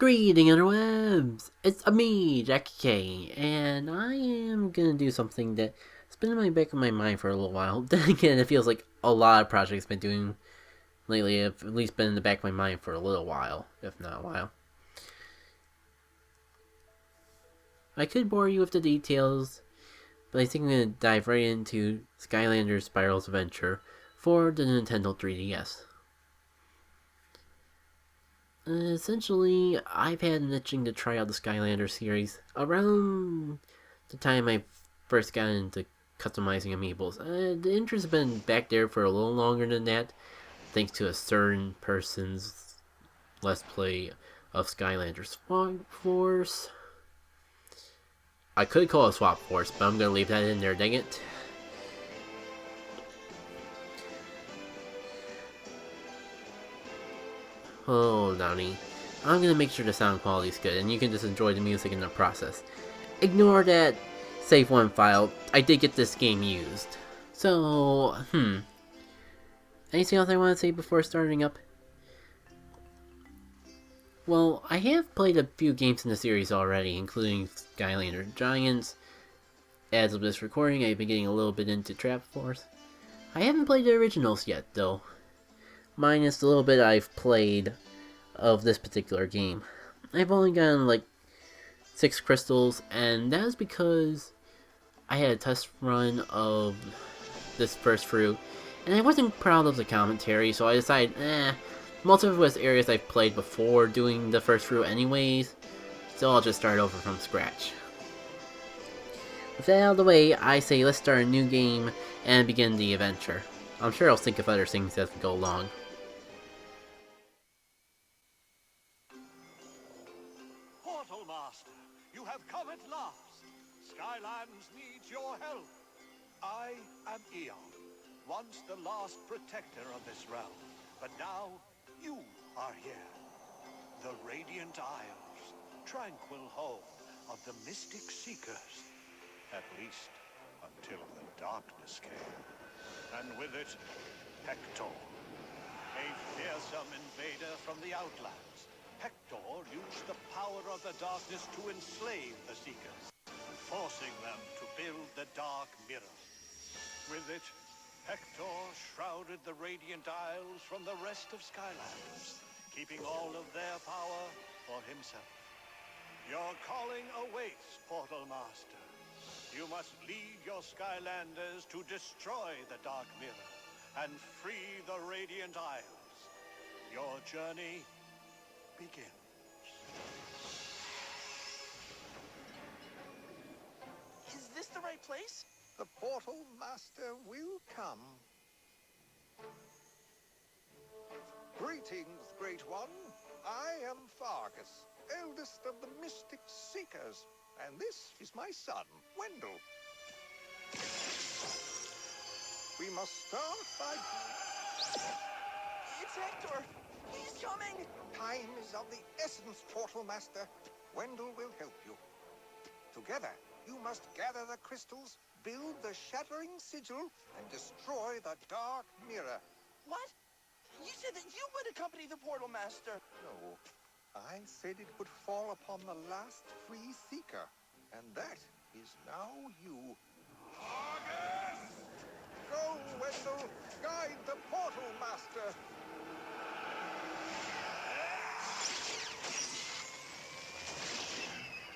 Greeting interwebs! It's me, Jackie K, and I am gonna do something that's been in the back of my mind for a little while. Then again, it feels like a lot of projects I've been doing lately have at least been in the back of my mind for a little while, if not a while. I could bore you with the details, but I think I'm gonna dive right into Skylanders Spyro's Adventure for the Nintendo 3DS. Essentially, I've had an itching to try out the Skylanders series around the time I first got into customizing amiibos. The interest has been back there for a little longer than that, thanks to a certain person's Let's Play of Skylanders Swap Force. I could call it Swap Force, but I'm gonna leave that in there, dang it. Oh, Donnie. I'm gonna make sure the sound quality's good, and you can just enjoy the music in the process. Ignore that save one file. I did get this game used. So, anything else I want to say before starting up? Well, I have played a few games in the series already, including Skylander Giants. As of this recording, I've been getting a little bit into Trap Force. I haven't played the originals yet, though. Minus the little bit I've played of this particular game. I've only gotten like 6 crystals, and that is because I had a test run of this first Thru, and I wasn't proud of the commentary, so I decided, most of it was areas I've played before doing the first Thru anyways, so I'll just start over from scratch. With that out of the way, I say let's start a new game and begin the adventure. I'm sure I'll think of other things as we go along. Portal Master, you have come at last. Skylands needs your help. I am Eon, once the last protector of this realm, but now you are here. The Radiant Isles, tranquil home of the Mystic Seekers, at least until the darkness came. And with it, Hector, a fearsome invader from the Outlands. Hector used the power of the darkness to enslave the Seekers, forcing them to build the Dark Mirror. With it, Hector shrouded the Radiant Isles from the rest of Skylanders, keeping all of their power for himself. Your calling awaits, Portal Master. You must lead your Skylanders to destroy the Dark Mirror and free the Radiant Isles. Your journey begins. Is this the right place? The Portal Master will come. Greetings, Great One. I am Fargus, eldest of the Mystic Seekers, and this is my son, Wendell. We must start by... It's Hector! He's coming! Time is of the essence, Portal Master. Wendell will help you. Together, you must gather the crystals, build the shattering sigil, and destroy the Dark Mirror. What? You said that you would accompany the Portal Master. No, I said it would fall upon the last free Seeker, and that is now you. Argus! Go, Wendell! Guide the Portal Master!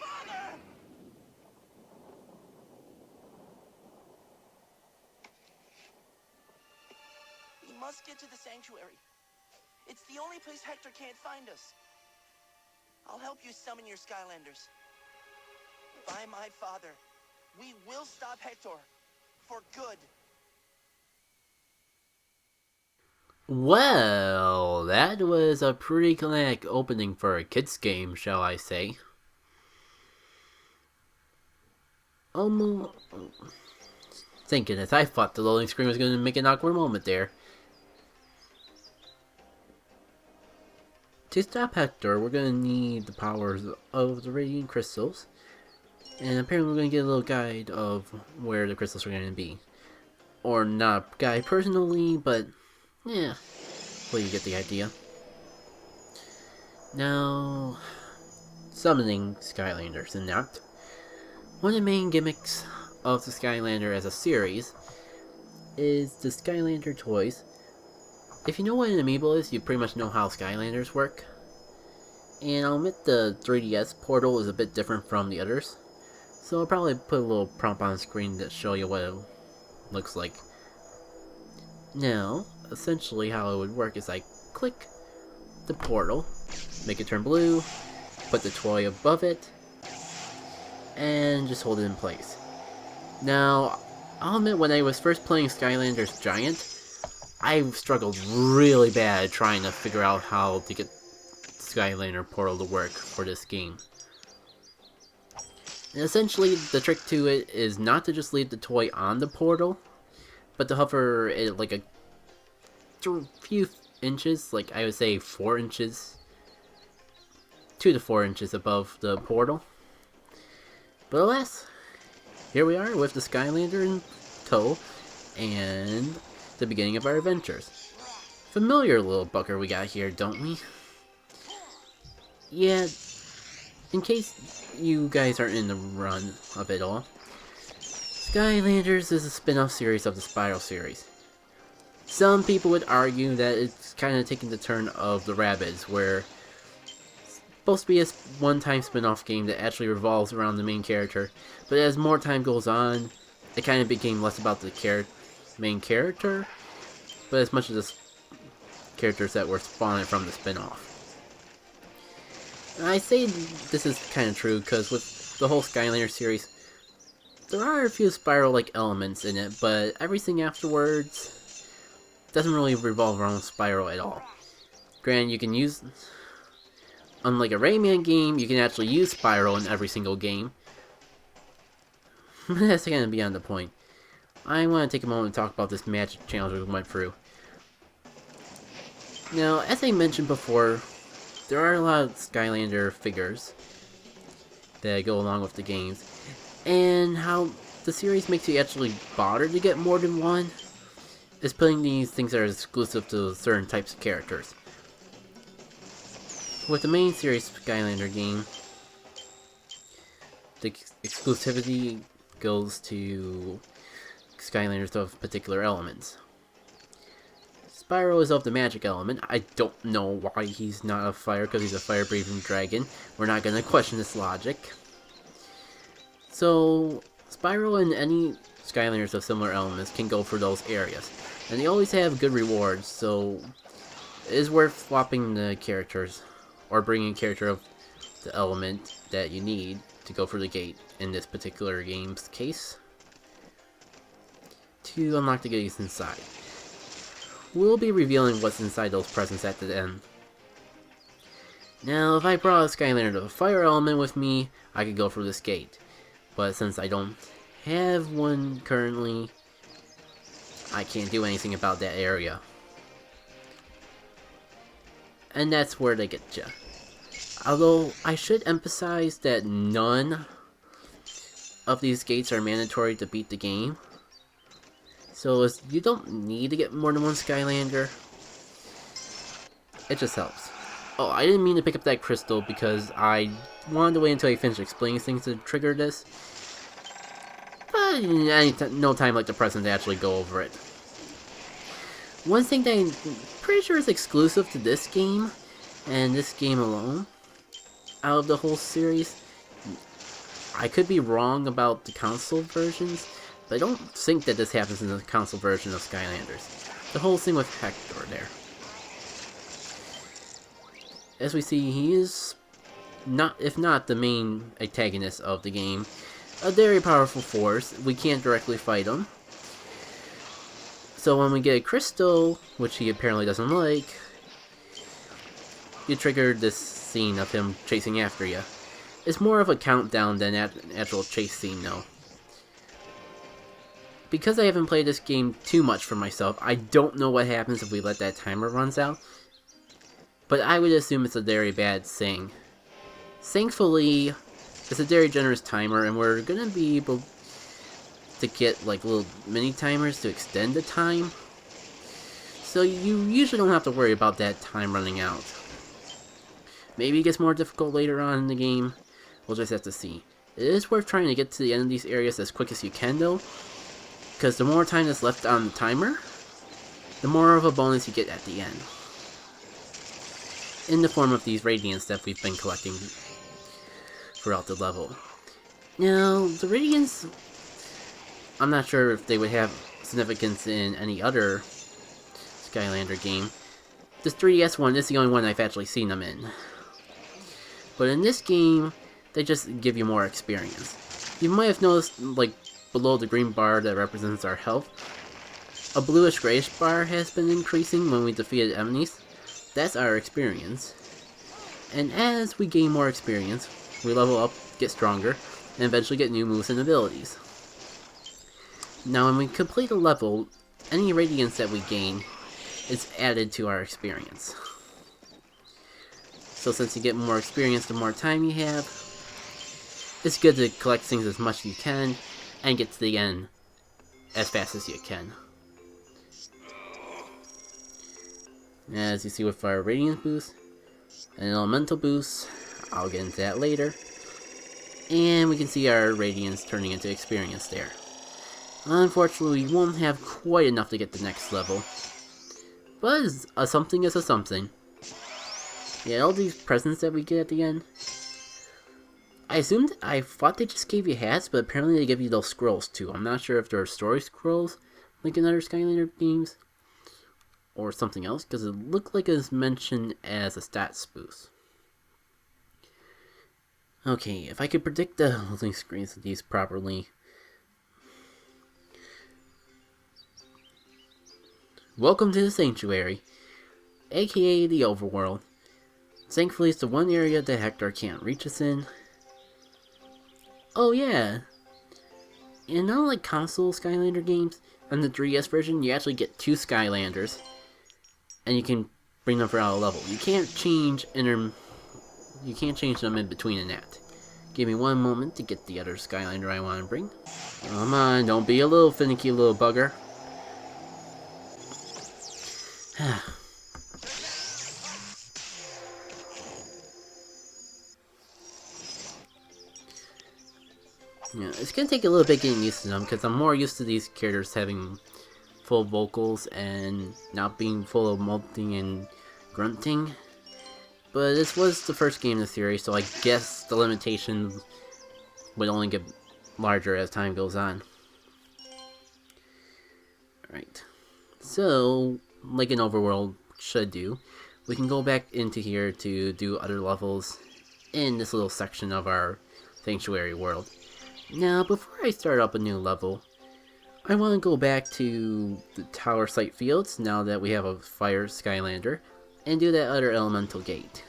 Father! We must get to the sanctuary. It's the only place Hector can't find us. I'll help you summon your Skylanders. By my father, we will stop Hector. For good. Well, that was a pretty climatic opening for a kids game, shall I say. Thinking as I thought the loading screen was going to make an awkward moment there. To stop Hector, we're going to need the powers of the Radiant Crystals. And apparently we're going to get a little guide of where the crystals are going to be. Or not a guide personally, but yeah, well, you get the idea. Now, summoning Skylanders in that. One of the main gimmicks of the Skylander as a series is the Skylander toys. If you know what an amiibo is, you pretty much know how Skylanders work. And I'll admit the 3DS portal is a bit different from the others, so I'll probably put a little prompt on screen to show you what it looks like. Now, essentially how it would work is I click the portal, make it turn blue, put the toy above it, and just hold it in place. Now, I'll admit when I was first playing Skylanders Giant, I struggled really bad trying to figure out how to get Skylander portal to work for this game. And essentially, the trick to it is not to just leave the toy on the portal, but to hover it like a few inches, like I would say 4 inches, 2 to 4 inches above the portal. But alas, here we are with the Skylander in tow, and the beginning of our adventures. Familiar little bucker we got here, don't we? Yeah, in case you guys aren't in the run of it all, Skylanders is a spin-off series of the Spyro series. Some people would argue that it's kind of taking the turn of the Rabbids, where it's supposed to be a one-time spin-off game that actually revolves around the main character, but as more time goes on, it kind of became less about the main character, but as much as the characters that were spawned from the spin-off. I say this is kind of true because with the whole Skylander series, there are a few Spyro-like elements in it, but everything afterwards doesn't really revolve around Spyro at all. Granted, you can use, unlike a Rayman game, you can actually use Spyro in every single game. But that's kind of beyond the point. I want to take a moment to talk about this magic challenge we went through. Now, as I mentioned before, there are a lot of Skylander figures that go along with the games, and how the series makes you actually bother to get more than one is putting these things that are exclusive to certain types of characters. With the main series Skylander game, the exclusivity goes to Skylanders of particular elements. Spyro is of the magic element. I don't know why he's not a fire, because he's a fire-breathing dragon. We're not going to question this logic. So, Spyro and any Skylanders of similar elements can go for those areas. And they always have good rewards, so it is worth swapping the characters, or bringing a character of the element that you need to go for the gate, in this particular game's case, to unlock the gates inside. We'll be revealing what's inside those presents at the end. Now, if I brought a Skylander to a fire element with me, I could go for this gate. But since I don't have one currently, I can't do anything about that area. And that's where they get ya. Although, I should emphasize that none of these gates are mandatory to beat the game. So you don't need to get more than one Skylander. It just helps. Oh, I didn't mean to pick up that crystal because I wanted to wait until I finished explaining things to trigger this. But no time like the present to actually go over it. One thing that I'm pretty sure is exclusive to this game, and this game alone, out of the whole series, I could be wrong about the console versions, but I don't think that this happens in the console version of Skylanders. The whole thing with Hector there. As we see, he is, not, if not the main antagonist of the game, a very powerful force. We can't directly fight him. So when we get a crystal, which he apparently doesn't like, you trigger this scene of him chasing after you. It's more of a countdown than an actual chase scene though. Because I haven't played this game too much for myself, I don't know what happens if we let that timer runs out. But I would assume it's a very bad thing. Thankfully, it's a very generous timer, and we're gonna be able to get like little mini timers to extend the time. So you usually don't have to worry about that time running out. Maybe it gets more difficult later on in the game. We'll just have to see. It is worth trying to get to the end of these areas as quick as you can though, because the more time that's left on the timer, the more of a bonus you get at the end. In the form of these radiants that we've been collecting throughout the level. Now, the radiants, I'm not sure if they would have significance in any other Skylander game. This 3DS one is the only one I've actually seen them in. But in this game, they just give you more experience. You might have noticed, like, below the green bar that represents our health, a bluish-grayish bar has been increasing when we defeated enemies. That's our experience. And as we gain more experience, we level up, get stronger, and eventually get new moves and abilities. Now when we complete a level, any radiance that we gain is added to our experience. So since you get more experience the more time you have, it's good to collect things as much as you can and get to the end as fast as you can. As you see with our radiance boost and elemental boost, I'll get into that later. And we can see our radiance turning into experience there. Unfortunately, we won't have quite enough to get the next level. But a something is a something. Yeah, all these presents that we get at the end. I thought they just gave you hats, but apparently they give you those scrolls too. I'm not sure if they're story scrolls, like in other Skylander games, or something else, because it looked like it was mentioned as a stats boost. Okay, if I could predict the loading screens of these properly. Welcome to the Sanctuary, aka the Overworld. Thankfully, it's the one area that Hector can't reach us in. Oh yeah, and unlike console Skylander games, in the 3DS version, you actually get 2 Skylanders, and you can bring them throughout a level. You can't change them in between in that. Give me one moment to get the other Skylander I want to bring. Come on, don't be a little finicky little bugger. Yeah, it's gonna take a little bit getting used to them, because I'm more used to these characters having full vocals and not being full of molting and grunting. But this was the first game in the series, so I guess the limitations would only get larger as time goes on. Alright, so, like an Overworld should do, we can go back into here to do other levels in this little section of our Sanctuary world. Now, before I start up a new level, I want to go back to the Tower Site Fields, now that we have a Fire Skylander, and do that other elemental gate.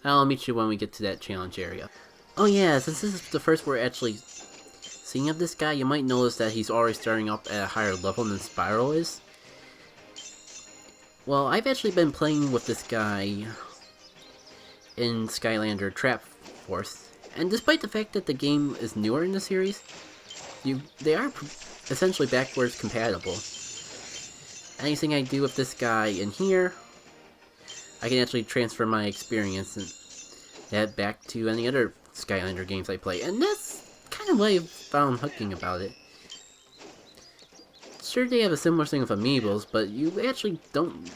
I'll meet you when we get to that challenge area. Oh yeah, since this is the first we're actually seeing of this guy, you might notice that he's already starting up at a higher level than Spyro is. Well, I've actually been playing with this guy in Skylander Trap Force, and despite the fact that the game is newer in the series, they are essentially backwards compatible. Anything I do with this guy in here, I can actually transfer my experience and that back to any other Skylander games I play, and that's kind of what I found hooking about it. Sure, they have a similar thing with amiibos, but you actually don't.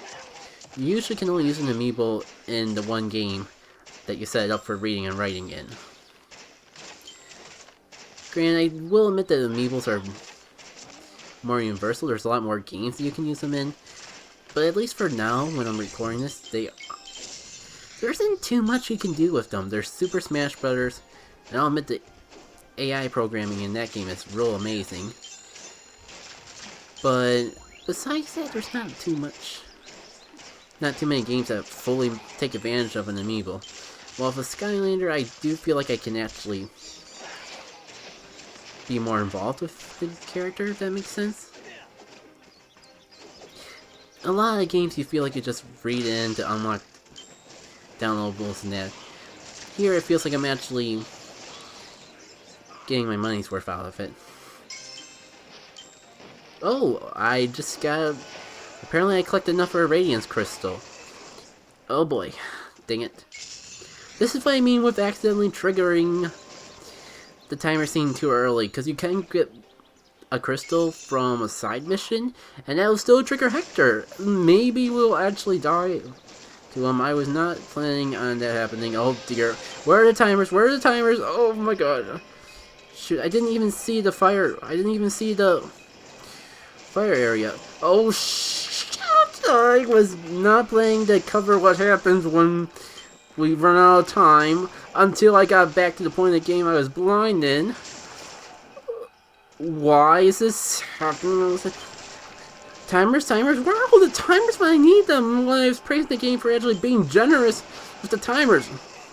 You usually can only use an amiibo in the one game that you set it up for reading and writing in. Granted, I will admit that amiibos are more universal. There's a lot more games that you can use them in, but at least for now, when I'm recording this, there isn't too much you can do with them. There's Super Smash Brothers, and I'll admit the AI programming in that game is real amazing. But besides that, there's not too many games that fully take advantage of an amiibo. While with a Skylander, I do feel like I can actually be more involved with the character, if that makes sense. A lot of games you feel like you just read in to unlock downloadables and that. Here it feels like I'm actually getting my money's worth out of it. Oh, I just got... Apparently I collected enough for a Radiance Crystal. Oh boy. Dang it. This is what I mean with accidentally triggering the timer scene too early, because you can get a crystal from a side mission, and that'll still trigger Hector. Maybe we'll actually die to him. I was not planning on that happening. Oh dear. Where are the timers? Where are the timers? Oh my god. Shoot, I didn't even see the fire. I didn't even see the fire area. Oh shit. I was not planning to cover what happens when we run out of time until I got back to the point of the game I was blind in. Why is this happening? Timers, timers, where are all the timers when I need them? When I was praising the game for actually being generous with the timers.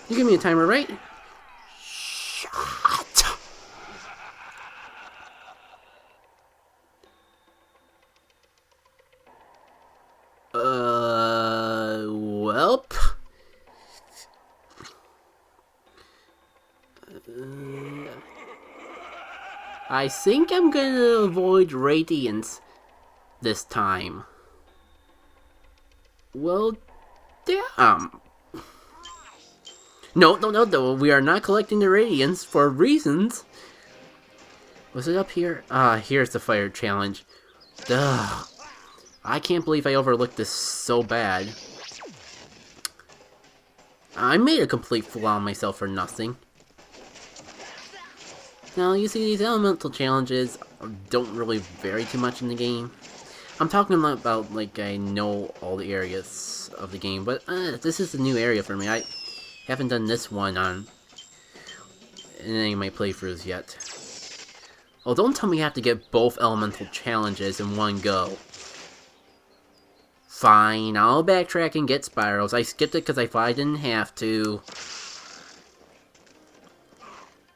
You give me a timer, right? Shut. Welp. I think I'm gonna avoid radiance this time. Well, damn. No, we are not collecting the radiance for reasons. Was it up here? Here's the fire challenge. Ugh. I can't believe I overlooked this so bad. I made a complete fool out of myself for nothing. Now, you see, these elemental challenges don't really vary too much in the game. I'm talking about, like, I know all the areas of the game, but this is a new area for me. I haven't done this one in any of my playthroughs yet. Oh, don't tell me I have to get both elemental challenges in one go. Fine, I'll backtrack and get Spyros. I skipped it because I thought I didn't have to.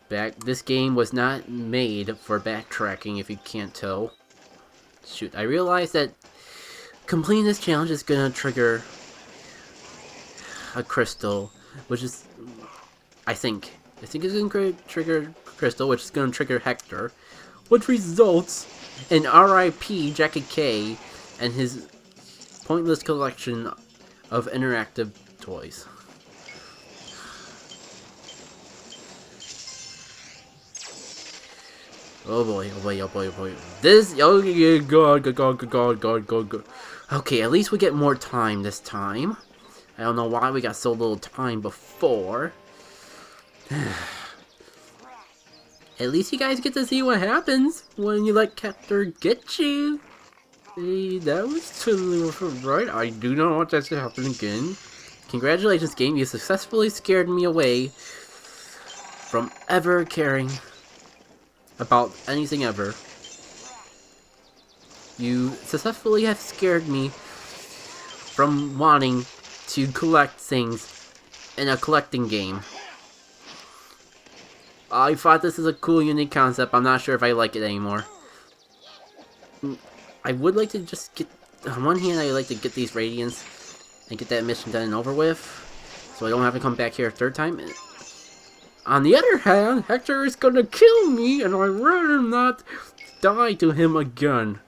This game was not made for backtracking, if you can't tell. Shoot, I realized that completing this challenge is gonna trigger a crystal, which is, I think it's gonna trigger crystal, which is gonna trigger Hector, which results in R.I.P. Jackie K and his pointless collection of interactive toys. Oh boy, oh boy, oh boy, oh boy. This, oh yeah, God. Okay, at least we get more time this time. I don't know why we got so little time before. At least you guys get to see what happens when you let Hector get you. Hey, that was totally right. I do not want that to happen again. Congratulations, game. You successfully scared me away from ever caring about anything ever. You successfully have scared me from wanting to collect things in a collecting game. I thought this is a cool, unique concept. I'm not sure if I like it anymore. I would like to just get... On one hand, I would like to get these radiance and get that mission done and over with, so I don't have to come back here a third time. On the other hand, Hector is gonna kill me, and I'd rather not die to him again.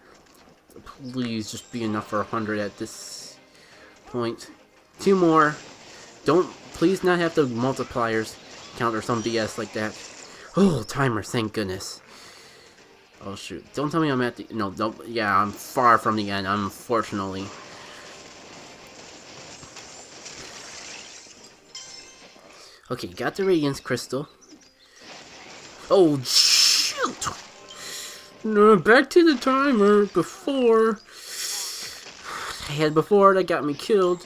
Please, just be enough for 100 at this point. 2 more. Don't, please not have the multipliers count or some BS like that. Oh, timer, thank goodness. Oh shoot, don't tell me I'm at the, no, yeah, I'm far from the end, unfortunately. Okay, got the Radiance Crystal. Oh, shoot! No, back to the timer before that got me killed.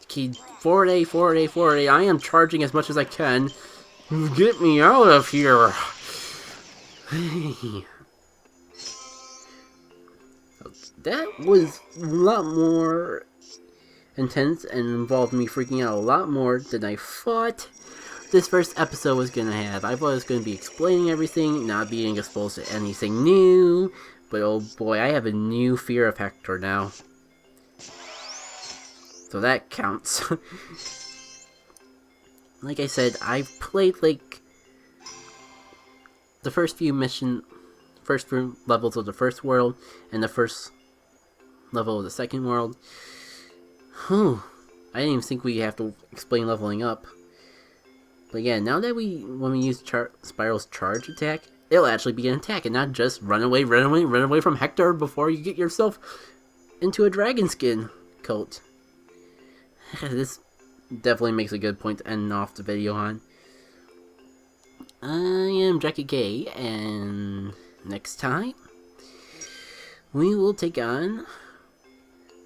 Okay, forward A. I am charging as much as I can. Get me out of here! That was a lot more intense and involved me freaking out a lot more than I thought this first episode was gonna have. I thought it was gonna be explaining everything, not being exposed to anything new, but oh boy, I have a new fear of Hector now. So that counts. Like I said, I've played like the first few levels of the first world and the first level of the second world. Whew. I didn't even think we have to explain leveling up. But yeah, now that when we use Spyro's charge attack, it'll actually be an attack and not just run away from Hector before you get yourself into a dragon skin coat. This definitely makes a good point to end off the video on. I am Jackie K, and next time we will take on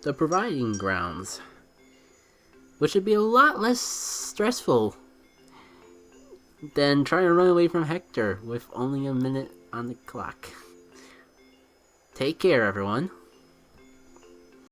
the Proving Grounds, which should be a lot less stressful than trying to run away from Hector with only a minute on the clock. Take care, everyone.